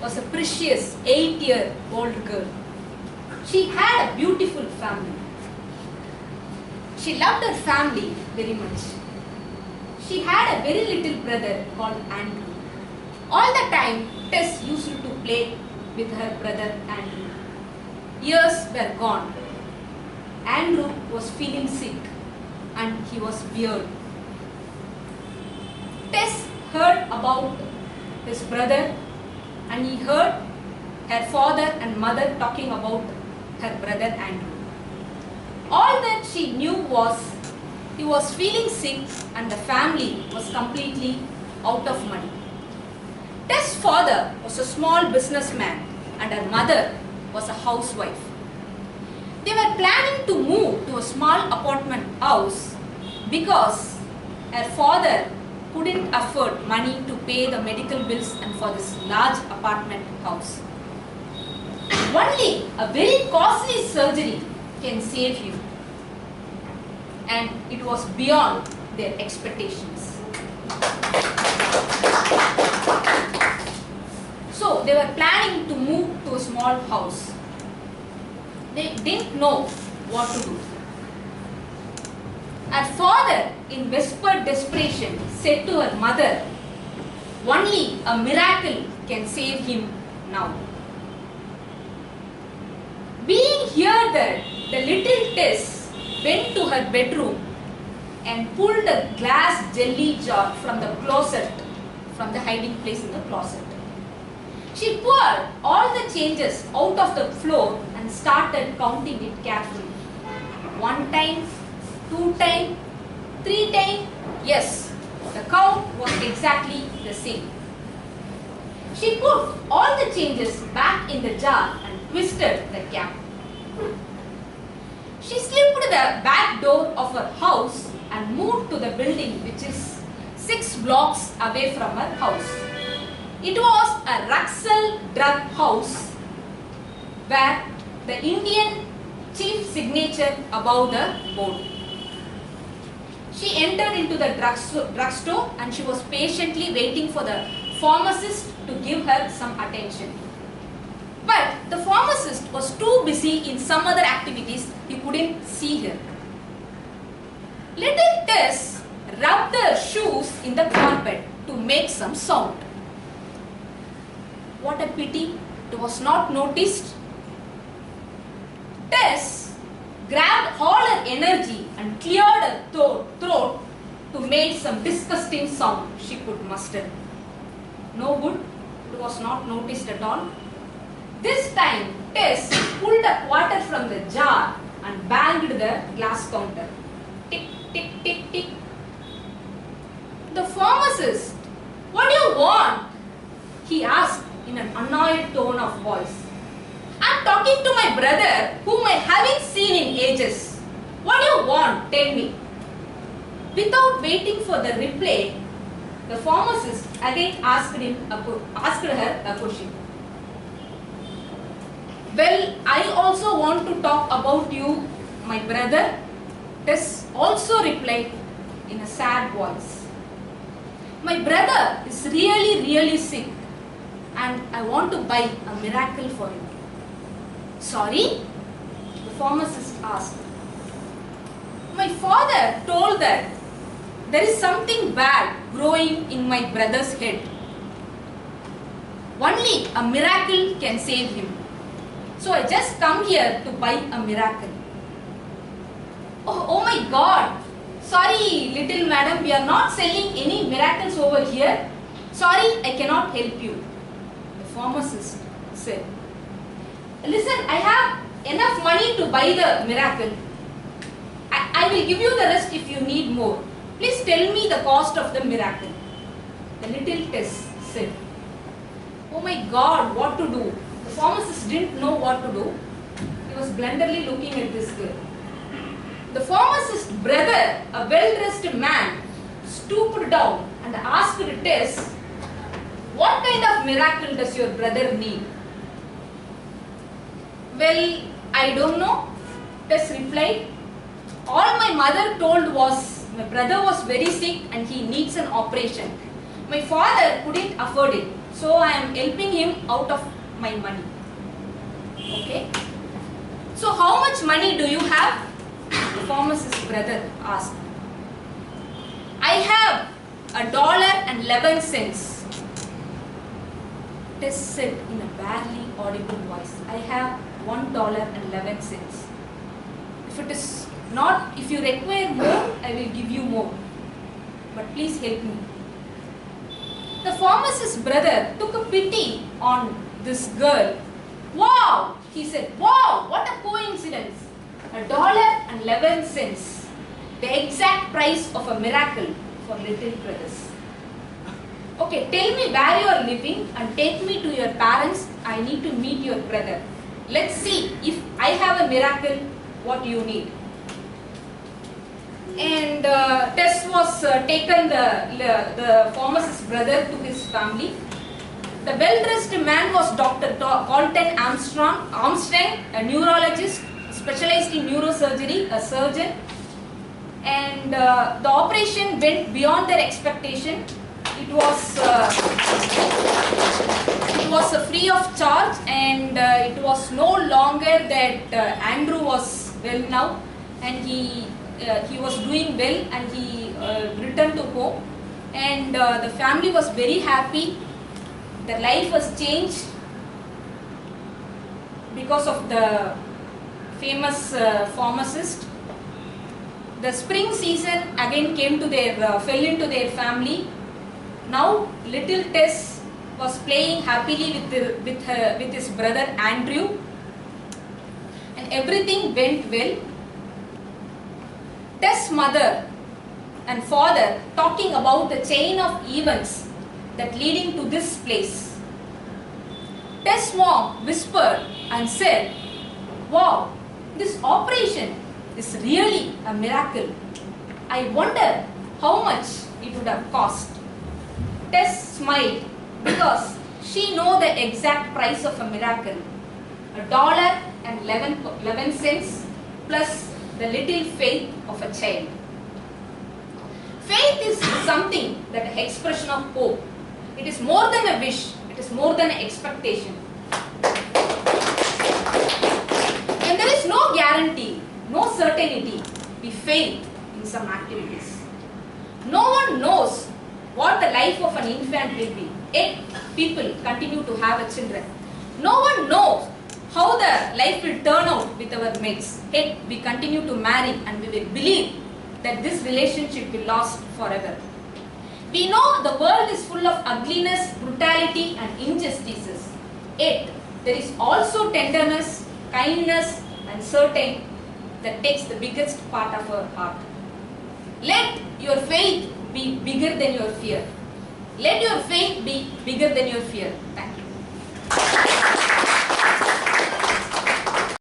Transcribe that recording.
was a precious 8-year-old girl. She had a beautiful family. She loved her family very much. She had a very little brother called Andrew. All the time, Tess used to play with her brother Andrew. Years were gone. Andrew was feeling sick and he was weird. Tess heard about his brother and he heard her father and mother talking about her brother Andrew. All that she knew was he was feeling sick and the family was completely out of money. Tess' father was a small businessman and her mother was a housewife. They were planning to move to a small apartment house because her father couldn't afford money to pay the medical bills and for this large apartment house. Only a very costly surgery can save you, and it was beyond their expectations. So they were planning to move to a small house. They didn't know what to do. Her father, in whispered desperation, said to her mother, "Only a miracle can save him now." Being heard, the little Tess went to her bedroom and pulled a glass jelly jar from the closet, from the hiding place in the closet. She poured all the changes out of the floor and started counting it carefully. 1 time, 2 times, 3 times. Yes, the count was exactly the same. She put all the changes back in the jar and twisted the cap. She slipped the back door of her house and moved to the building which is 6 blocks away from her house. It was a Ruxel drug house where the Indian chief signature above the board. She entered into the drugstore and she was patiently waiting for the pharmacist to give her some attention. But the pharmacist was too busy in some other activities, he couldn't see her. Little Tess rubbed her shoes in the carpet to make some sound. What a pity it was not noticed. Tess grabbed all her energy and cleared her throat to make some disgusting sound she could muster. No good, it was not noticed at all. This time, Tess pulled a quarter from the jar and banged the glass counter. Tick, tick, tick, tick. The pharmacist, "What do you want?" he asked in an annoyed tone of voice. "I'm talking to my brother whom I haven't seen in ages. What do you want? Tell me." Without waiting for the reply, the pharmacist again asked her a question. "Well, I also want to talk about you, my brother," Tess also replied in a sad voice. "My brother is really sick and I want to buy a miracle for him." "Sorry?" the pharmacist asked. "My father told that there is something bad growing in my brother's head. Only a miracle can save him. So I just come here to buy a miracle." Oh my God. "Sorry, little madam, we are not selling any miracles over here. Sorry, I cannot help you," the pharmacist said. "Listen, I have enough money to buy the miracle. I will give you the rest if you need more. Please tell me the cost of the miracle," the little Tess said. Oh my God, what to do? The pharmacist didn't know what to do. He was blunderly looking at this girl. The pharmacist's brother, a well-dressed man, stooped down and asked Tess, "What kind of miracle does your brother need?" "Well, I don't know," Tess replied. "All my mother told was my brother was very sick and he needs an operation. My father couldn't afford it, So I am helping him out of my money. Okay. So how much money do you have? The pharmacist's brother asked. I have $1.11. Tess said in a barely audible voice. I have $1.11. If you require more, I will give you more. But please help me. The pharmacist's brother took a pity on this girl. Wow, he said, wow, what a coincidence. $1.11. The exact price of a miracle for little brothers. Okay, tell me where you are living and take me to your parents. I need to meet your brother. Let's see if I have a miracle, what you need. And Tess was taken the pharmacist's brother to his family. The well-dressed man was Dr. Colton Armstrong, a neurologist specialized in neurosurgery, a surgeon. And the operation went beyond their expectation. It was free of charge, and it was no longer that Andrew was well now, and he was doing well, and he returned to home, and the family was very happy. Their life was changed because of the famous pharmacist. The spring season again fell into their family. Now little Tess was playing happily with his brother Andrew, and everything went well. Tess' mother and father talking about the chain of events that leading to this place. Tess' mom whispered and said, wow, this operation is really a miracle. I wonder how much it would have cost. Tess smiled because she knew the exact price of a miracle. $1.11 plus the little faith of a child. Faith is something that an expression of hope. It is more than a wish. It is more than an expectation. When there is no guarantee, no certainty, we fail in some activities. No one knows what the life of an infant will be, yet people continue to have children. No one knows how the life will turn out with our mates, yet we continue to marry, and we will believe that this relationship will last forever. We know the world is full of ugliness, brutality and injustices, yet there is also tenderness, kindness and certainty that takes the biggest part of our heart. Let your faith be bigger than your fear. Let your faith be bigger than your fear. Thank you.